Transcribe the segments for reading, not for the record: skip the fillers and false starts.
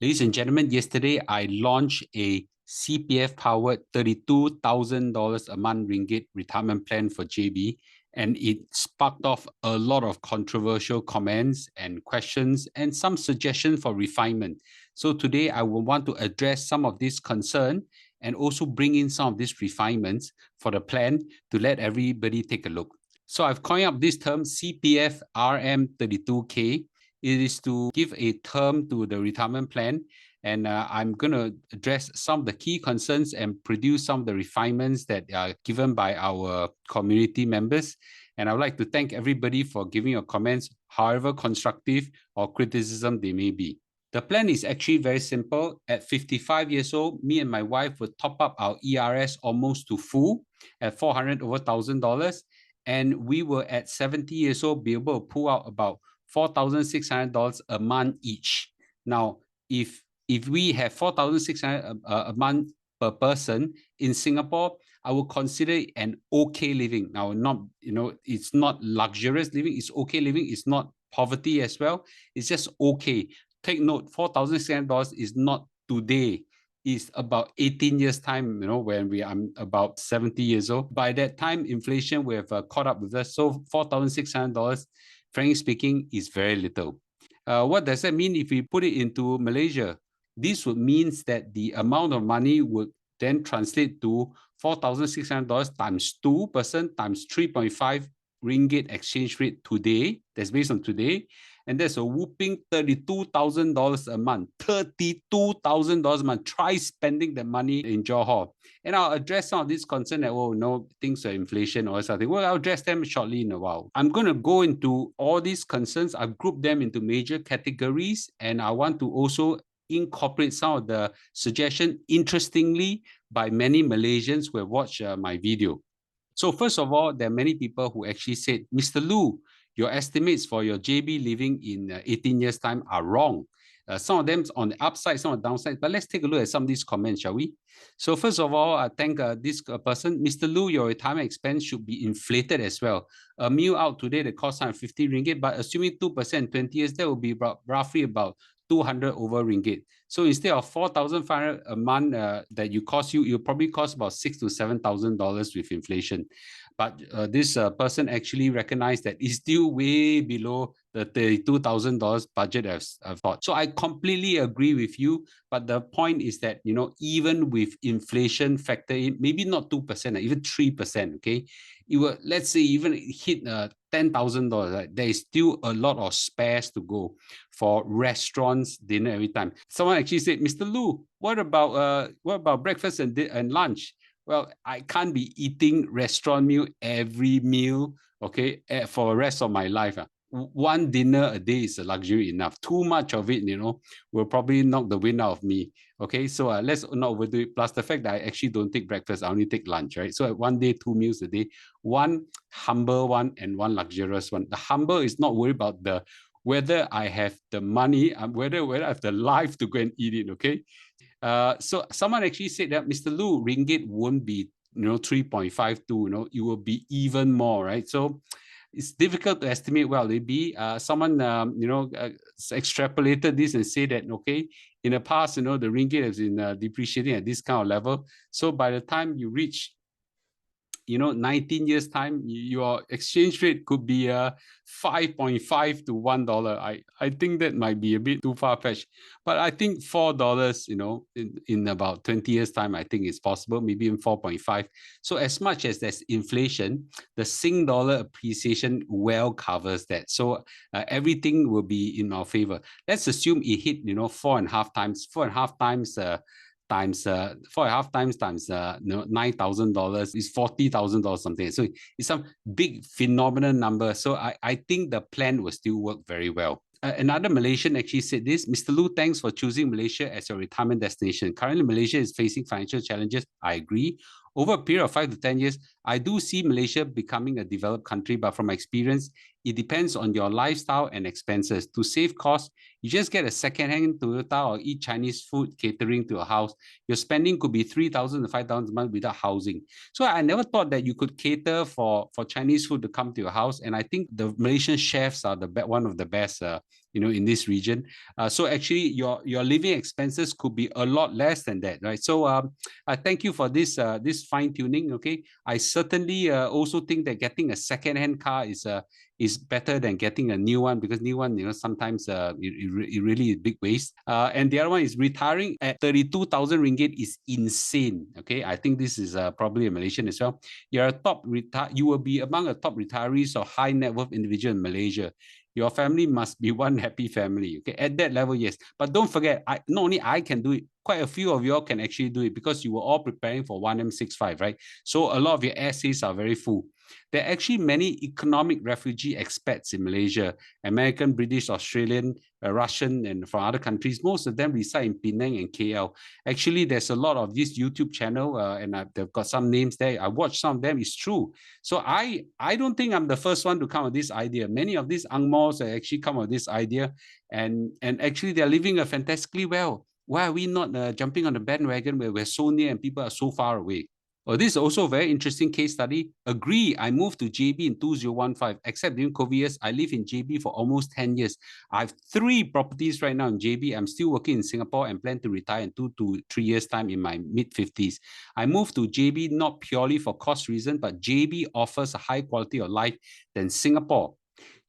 Ladies and gentlemen, yesterday I launched a CPF-powered $32,000 a month ringgit retirement plan for JB, and it sparked off a lot of controversial comments and questions and some suggestions for refinement. So today I will want to address some of this concern and also bring in some of these refinements for the plan to let everybody take a look. So I've coined up this term CPF-RM32k. It is to give a term to the retirement plan, and I'm going to address some of the key concerns and produce some of the refinements that are given by our community members. And I would like to thank everybody for giving your comments, however constructive or criticism they may be. The plan is actually very simple. At 55 years old, me and my wife will top up our ERS almost to full at $400 over $1,000. And we will at 70 years old be able to pull out about $4,600 a month each. Now, if we have $4,600 a month per person in Singapore, I will consider it an okay living. Now, not, it's not luxurious living, it's okay living, it's not poverty as well. It's just okay. Take note, $4,600 is not today. Is about 18 years time, when I'm about 70 years old. By that time, inflation will have caught up with us. So $4,600, frankly speaking, is very little. What does that mean if we put it into Malaysia? This would mean that the amount of money would then translate to $4,600 times 2% times 3.5 ringgit exchange rate today. That's based on today. And that's a whooping $32,000 a month. $32,000 a month. Try spending the money in Johor. And I'll address some of these concerns that, things are inflation or something. Well, I'll address them shortly in a while. I'm going to go into all these concerns. I've grouped them into major categories, and I want to also incorporate some of the suggestions, interestingly, by many Malaysians who have watched my video. So first of all, there are many people who actually said, Mr. Lu, your estimates for your JB living in 18 years' time are wrong. Some of them on the upside, some on the downside. But let's take a look at some of these comments, shall we? So first of all, I thank this person. Mr. Lu, your retirement expense should be inflated as well. A meal out today that costs 150 ringgit, but assuming 2% 20 years, that will be roughly about 200 over ringgit. So instead of 4,500 a month that you'll probably cost about $6,000 to $7,000 with inflation. But this person actually recognized that it's still way below the $32,000 budget I've thought. So I completely agree with you. But the point is that, even with inflation factor in, maybe not 2%, even 3%, okay? It will, let's say, even hit $10,000, right? There is still a lot of spares to go for restaurants, dinner every time. Someone actually said, Mr. Lu, what about breakfast and lunch? Well, I can't be eating restaurant meal every meal, okay, for the rest of my life. One dinner a day is a luxury enough. Too much of it, will probably knock the wind out of me. Okay, so let's not overdo it. Plus the fact that I actually don't take breakfast, I only take lunch, right? So at one day, 2 meals a day, one humble one and one luxurious one. The humble is not worried about whether I have the money, whether I have the life to go and eat it, okay? So someone actually said that, Mr. Lu, ringgit won't be 3.52, it will be even more, right? So it's difficult to estimate. Well, maybe someone extrapolated this and said that, okay, in the past, the ringgit has been depreciating at this kind of level. So by the time you reach 19 years time, your exchange rate could be 5.5 to $1. I think that might be a bit too far-fetched, but I think $4, in about 20 years time, I think it's possible, maybe even 4.5. So as much as there's inflation, the Sing dollar appreciation well covers that. So everything will be in our favor. Let's assume it hit, 4.5 times, 4.5 times times $9,000 is $40,000 something. So it's some big phenomenal number. So I think the plan will still work very well. Another Malaysian actually said this, Mr. Lu, thanks for choosing Malaysia as your retirement destination. Currently, Malaysia is facing financial challenges. I agree. Over a period of 5 to 10 years, I do see Malaysia becoming a developed country, but from my experience, it depends on your lifestyle and expenses. To save costs, You just get a second-hand Toyota or eat Chinese food catering to a house. Your spending could be 3,000 to 5,000 a month without housing. So I never thought that you could cater for Chinese food to come to your house. And I think the Malaysian chefs are one of the best, in this region. So actually, your living expenses could be a lot less than that, right? So I thank you for this fine tuning. Okay, I certainly also think that getting a second-hand car is better than getting a new one, because new one, sometimes it really is big waste. And the other one is retiring at 32,000 ringgit is insane. Okay, I think this is probably a Malaysian as well. You will be among the top retirees or high net worth individual in Malaysia. Your family must be one happy family. Okay, at that level, yes. But don't forget, not only I can do it, quite a few of you all can actually do it, because you were all preparing for 1M65, right? So a lot of your essays are very full. There are actually many economic refugee expats in Malaysia, American, British, Australian, Russian, and from other countries. Most of them reside in Penang and KL. Actually, there's a lot of this YouTube channel, and they've got some names there. I watched some of them. It's true. So I don't think I'm the first one to come with this idea. Many of these angmos actually come with this idea, and actually they're living fantastically well. Why are we not jumping on the bandwagon where we're so near and people are so far away? Oh, this is also a very interesting case study. Agree, I moved to JB in 2015. Except during COVID years, I live in JB for almost 10 years. I have 3 properties right now in JB. I'm still working in Singapore and plan to retire in 2 to 3 years' time in my mid-50s. I moved to JB not purely for cost reason, but JB offers a high quality of life than Singapore.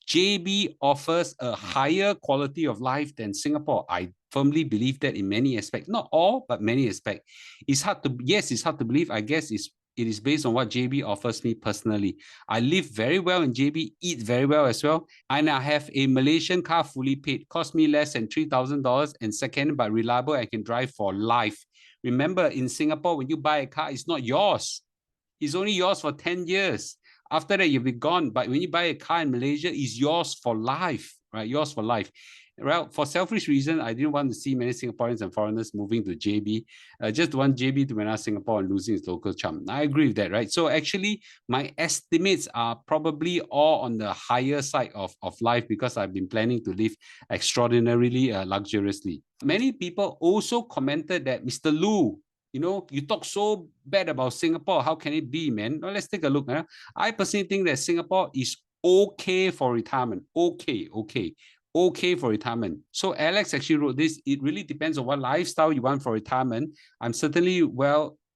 JB offers a higher quality of life than Singapore. I firmly believe that in many aspects, not all, but many aspects. It's hard to believe. I guess it is based on what JB offers me personally. I live very well in JB, eat very well as well, and I have a Malaysian car fully paid. Cost me less than $3,000, and second, but reliable. I can drive for life. Remember, in Singapore, when you buy a car, it's not yours. It's only yours for 10 years. After that, you'll be gone. But when you buy a car in Malaysia, it's yours for life, right? Yours for life. Well, for selfish reason, I didn't want to see many Singaporeans and foreigners moving to JB. Just want JB to manage Singapore and losing its local charm. I agree with that, right? So actually, my estimates are probably all on the higher side of life, because I've been planning to live extraordinarily luxuriously. Many people also commented that, Mr. Lu, you talk so bad about Singapore. How can it be, man? Well, let's take a look. I personally think that Singapore is okay for retirement. Okay for retirement. So Alex actually wrote this. It really depends on what lifestyle you want for retirement. I'm certainly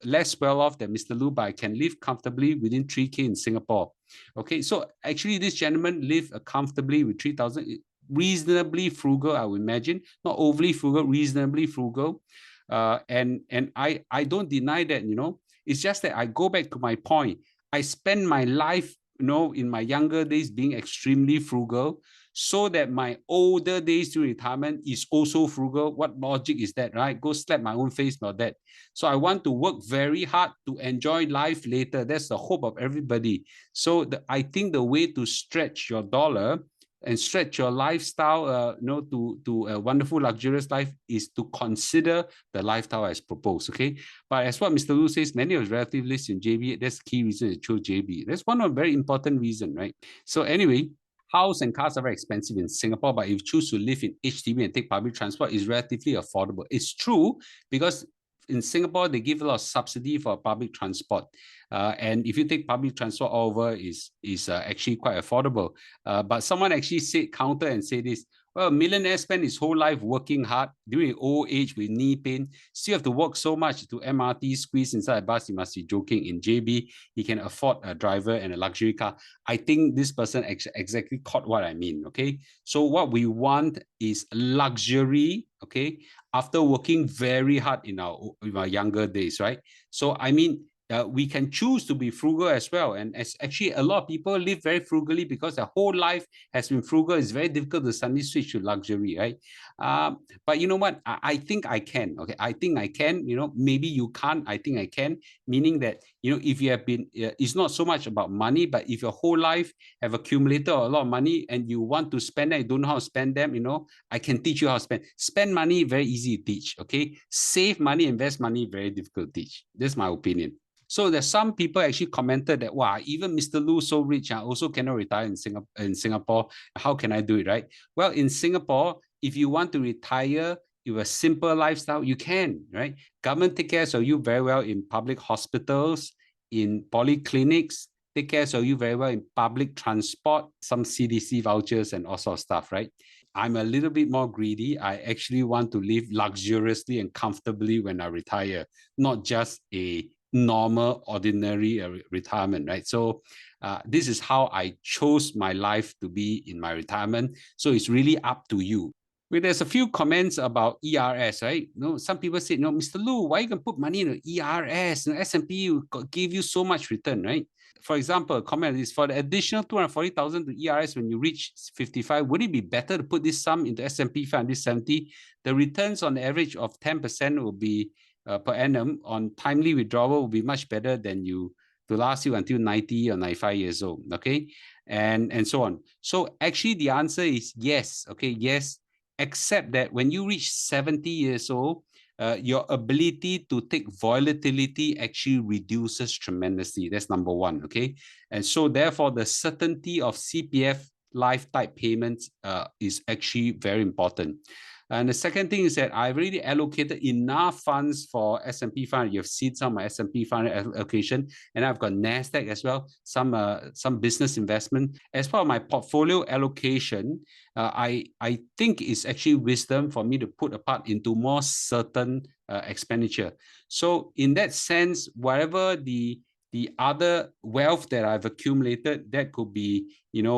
less well off than Mr. Lu, but I can live comfortably within 3K in Singapore. Okay, so actually this gentleman lived comfortably with 3,000. Reasonably frugal, I would imagine. Not overly frugal, reasonably frugal. And I don't deny that, it's just that I go back to my point. I spend my life, in my younger days being extremely frugal, so that my older days to retirement is also frugal. What logic is that, right? Go slap my own face about that. So I want to work very hard to enjoy life later. That's the hope of everybody. So I think the way to stretch your dollar and stretch your lifestyle, to a wonderful, luxurious life is to consider the lifestyle as proposed, okay? But as what Mr. Lu says, many of his relatives live in JB. That's the key reason they chose JB. That's one of very important reason, right? So anyway, house and cars are very expensive in Singapore, but if you choose to live in HDB and take public transport, it's relatively affordable. It's true, because in Singapore, they give a lot of subsidy for public transport. And if you take public transport over, is actually quite affordable. But someone actually counter and say this, well, a millionaire spent his whole life working hard during old age with knee pain. Still have to work so much to MRT, squeeze inside a bus. He must be joking. In JB, he can afford a driver and a luxury car. I think this person exactly caught what I mean, okay? So what we want is luxury, okay, after working very hard in our younger days, right? So I mean, we can choose to be frugal as well. And as actually a lot of people live very frugally because their whole life has been frugal. It's very difficult to suddenly switch to luxury, right? But you know what? I think I can, okay? I think I can, maybe you can't. I think I can, meaning that, if you have been, it's not so much about money, but if your whole life have accumulated a lot of money and you want to spend and you don't know how to spend them, I can teach you how to spend. Spend money, very easy to teach, okay? Save money, invest money, very difficult to teach. That's my opinion. So there's some people actually commented that, wow, even Mr. Lu so rich, also cannot retire in Singapore. How can I do it, right? Well, in Singapore, If you want to retire with a simple lifestyle, you can, right? Government take care of you very well in public hospitals, in polyclinics, take care of you very well in public transport, some CDC vouchers and all sorts of stuff, right? I'm a little bit more greedy. I actually want to live luxuriously and comfortably when I retire, not just a normal, ordinary retirement, right? So this is how I chose my life to be in my retirement. So it's really up to you. Well, there's a few comments about ERS, right? Some people say, no, Mr. Lu, why you can put money in the ERS? S&P will give you so much return, right? For example, a comment is for the additional 240,000 to ERS when you reach 55, would it be better to put this sum into S&P 570? The returns on the average of 10% will be per annum on timely withdrawal will be much better than to last you until 90 or 95 years old, okay? And so on. So actually the answer is yes, okay? Yes, except that when you reach 70 years old, your ability to take volatility actually reduces tremendously. That's number one, okay? And so therefore, the certainty of CPF life type payments is actually very important. And the second thing is that I've already allocated enough funds for S&P 500. You've seen some of my S&P 500 allocation, and I've got NASDAQ as well, some business investment. As part of my portfolio allocation, I think it's actually wisdom for me to put a part into more certain expenditure. So in that sense, whatever the other wealth that I've accumulated, that could be,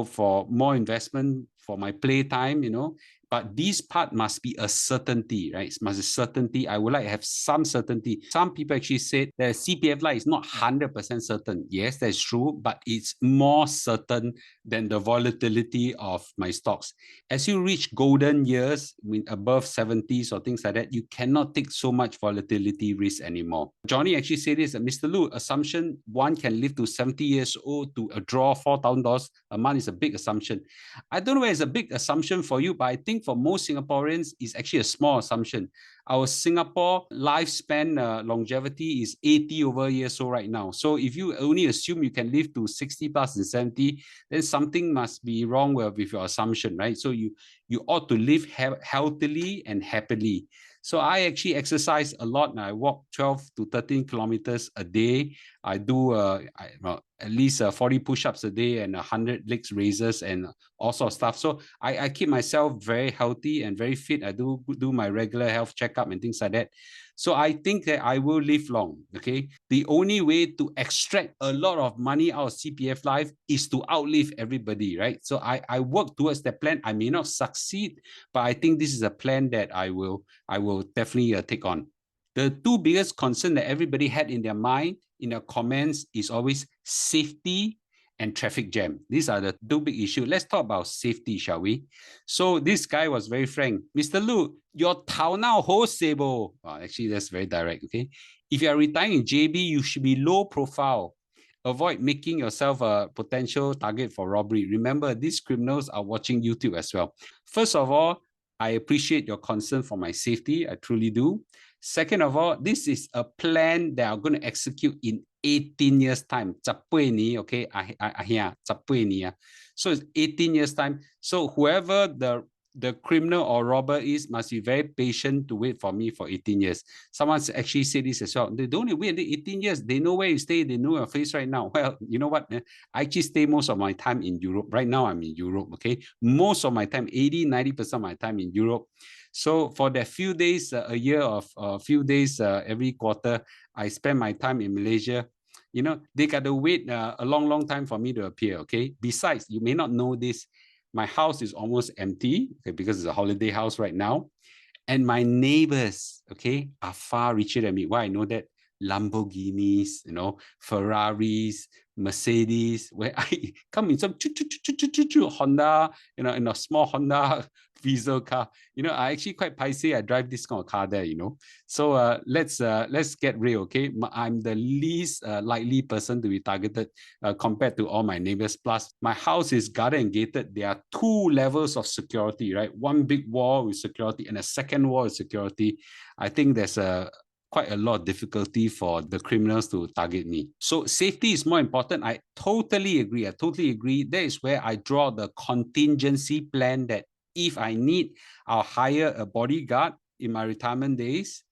for more investment for my playtime, but this part must be a certainty, right? It must be certainty. I would like to have some certainty. Some people actually said that CPF life is not 100% certain. Yes, that's true, but it's more certain than the volatility of my stocks. As you reach golden years, above 70s or things like that, you cannot take so much volatility risk anymore. Johnny actually said this, that Mr. Lu, assumption one can live to 70 years old to draw $4,000 a month is a big assumption. I don't know whether it's a big assumption for you, but I think for most Singaporeans, it's actually a small assumption. Our Singapore lifespan longevity is 80 over years old right now. So if you only assume you can live to 60 plus and 70, then something must be wrong with your assumption, right? So you ought to live healthily and happily. So I actually exercise a lot. I walk 12 to 13 kilometers a day. I do at least 40 push-ups a day and 100 legs raises and all sorts of stuff. So I keep myself very healthy and very fit. I do my regular health checkup and things like that. So I think that I will live long, okay? The only way to extract a lot of money out of CPF life is to outlive everybody, right? So I work towards that plan. I may not succeed, but I think this is a plan that I will definitely take on. The two biggest concerns that everybody had in their mind, in their comments, is always safety and traffic jam. These are the two big issues. Let's talk about safety, shall we? So this guy was very frank. Mr. Lu, your tao now wholesale. Actually, that's very direct, okay? If you are retiring in JB, you should be low profile. Avoid making yourself a potential target for robbery. Remember, these criminals are watching YouTube as well. First of all, I appreciate your concern for my safety. I truly do. Second of all, this is a plan that I'm going to execute in 18 years' time. Okay, so it's 18 years' time. So whoever the criminal or robber is must be very patient to wait for me for 18 years. Someone's actually said this as well. They don't wait until 18 years. They know where you stay. They know your face right now. Well, you know what? I actually stay most of my time in Europe. Right now, I'm in Europe, okay? Most of my time, 80-90% of my time in Europe. So for that few days a year of a few days every quarter, I spend my time in Malaysia. They got to wait a long time for me to appear, okay? Besides, you may not know this, my house is almost empty, okay, because it's a holiday house right now. And my neighbors, okay, are far richer than me. Why I know that? Lamborghinis, Ferraris, Mercedes, where I come in some Honda, in a small Honda diesel car. I actually quite paiseh. I drive this kind of car there, So let's get real, okay? I'm the least likely person to be targeted compared to all my neighbors. Plus, my house is guarded and gated. There are 2 levels of security, right? One big wall with security and a second wall with security. I think there's quite a lot of difficulty for the criminals to target me. So safety is more important. I totally agree. That is where I draw the contingency plan that If I need, I'll hire a bodyguard in my retirement days.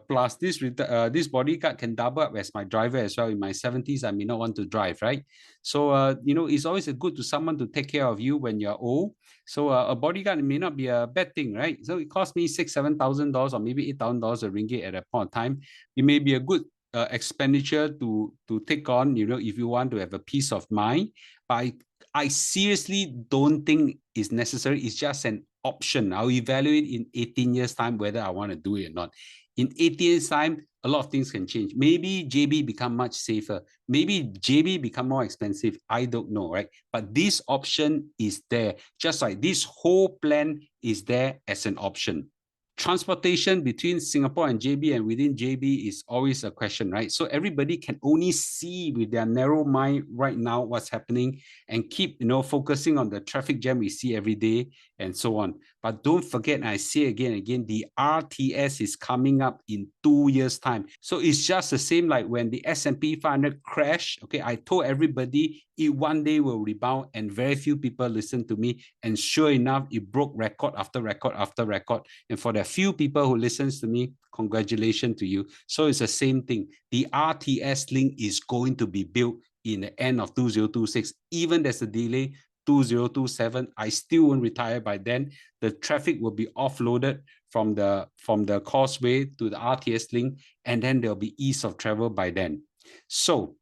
Plus, this bodyguard can double up as my driver as well. In my 70s, I may not want to drive, right? So, it's always good to someone to take care of you when you're old. So a bodyguard may not be a bad thing, right? So it cost me $6,000-7,000 or maybe $8,000 a ringgit at that point of time. It may be a good expenditure to take on, if you want to have a peace of mind. But I seriously don't think it's necessary. It's just an option. I'll evaluate in 18 years' time whether I want to do it or not. In 18 years' time, a lot of things can change. Maybe JB become much safer. Maybe JB become more expensive. I don't know, right? But this option is there. Just like this whole plan is there as an option. Transportation between Singapore and JB and within JB is always a question, right? So everybody can only see with their narrow mind right now what's happening and keep, focusing on the traffic jam we see every day and so on. But don't forget, and I say again and again, the RTS is coming up in 2 years' time. So it's just the same like when the S&P 500 crashed. Okay, I told everybody it one day will rebound, and very few people listened to me. And sure enough, it broke record after record after record. And for the few people who listens to me, congratulations to you. So it's the same thing. The RTS link is going to be built in the end of 2026. Even there's a delay, 2027, I still won't retire by then. The traffic will be offloaded from the causeway to the RTS link, and then there'll be ease of travel by then. So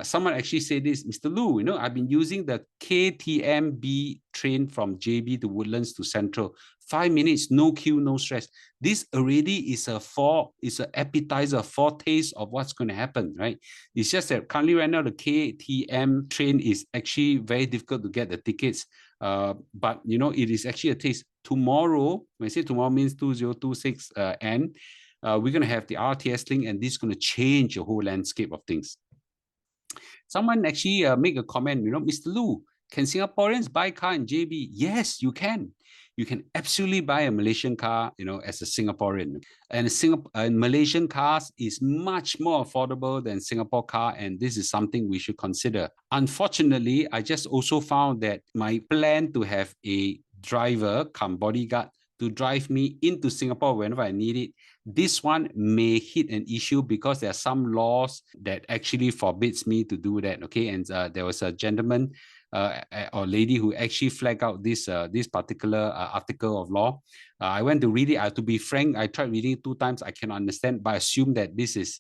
someone actually said this, Mr. Lu, I've been using the KTMB train from JB to Woodlands to Central. 5 minutes, no queue, no stress. This already is an appetizer, foretaste of what's going to happen, right? It's just that currently right now, the KTM train is actually very difficult to get the tickets. But, it is actually a taste. Tomorrow, when I say tomorrow means 2026 end, we're going to have the RTS link, and this is going to change the whole landscape of things. Someone actually make a comment, Mr. Lu, can Singaporeans buy car in JB? Yes, you can. You can absolutely buy a Malaysian car, as a Singaporean. And Malaysian cars is much more affordable than Singapore car, and this is something we should consider. Unfortunately, I just also found that my plan to have a driver come bodyguard to drive me into Singapore whenever I need it, this one may hit an issue because there are some laws that actually forbids me to do that. Okay, and there was a gentleman or lady who actually flagged out this particular article of law. I went to read it. To be frank, I tried reading it 2 times. I cannot understand, but I assume that this is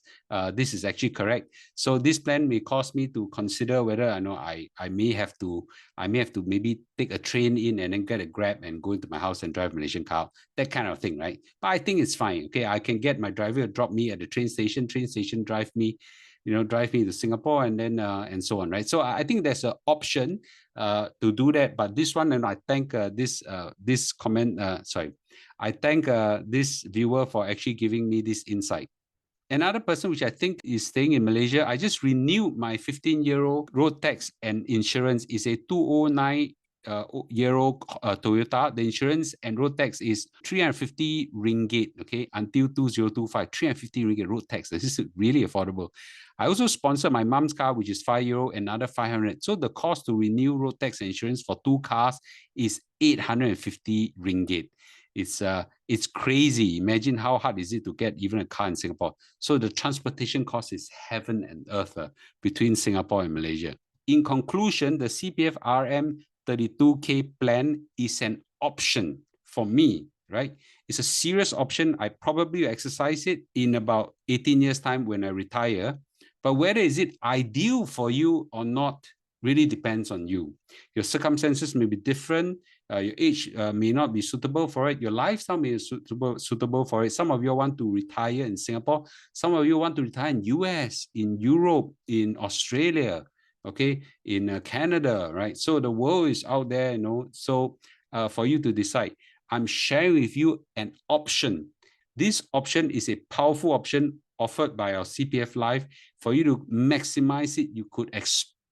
actually correct. So this plan may cause me to consider whether I may have to maybe take a train in and then get a Grab and go into my house and drive a Malaysian car, that kind of thing, right? But I think it's fine. Okay, I can get my driver to drop me at the train station drive me to Singapore, and then and so on, right? So I think there's an option to do that. But this one, and I thank this comment. I thank this viewer for actually giving me this insight. Another person which I think is staying in Malaysia, I just renewed my 15-year-old road tax and insurance. Is a 209 year old Toyota. The insurance and road tax is 350 ringgit, okay, until 2025. 350 ringgit road tax. This is really affordable. I also sponsor my mom's car, which is 5-year-old, another 500. So the cost to renew road tax and insurance for 2 cars is 850 ringgit. It's crazy. Imagine how hard is it to get even a car in Singapore. So the transportation cost is heaven and earth between Singapore and Malaysia. In conclusion, the CPF-RM32k plan is an option for me, right? It's a serious option. I probably exercise it in about 18 years' time when I retire. But whether is it ideal for you or not really depends on you. Your circumstances may be different. Your age may not be suitable for it. Your lifestyle may be suitable for it. Some of you want to retire in Singapore. Some of you want to retire in US, in Europe, in Australia, okay, in Canada, right? So the world is out there, so for you to decide. I'm sharing with you an option. This option is a powerful option offered by our CPF Life. For you to maximize it, you could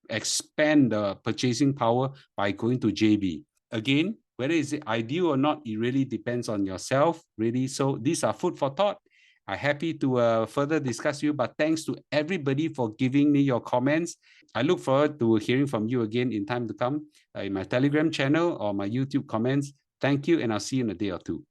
expand the purchasing power by going to JB. Again, whether is it ideal or not, it really depends on yourself, really. So these are food for thought. I'm happy to further discuss you, but thanks to everybody for giving me your comments. I look forward to hearing from you again in time to come in my Telegram channel or my YouTube comments. Thank you, and I'll see you in a day or two.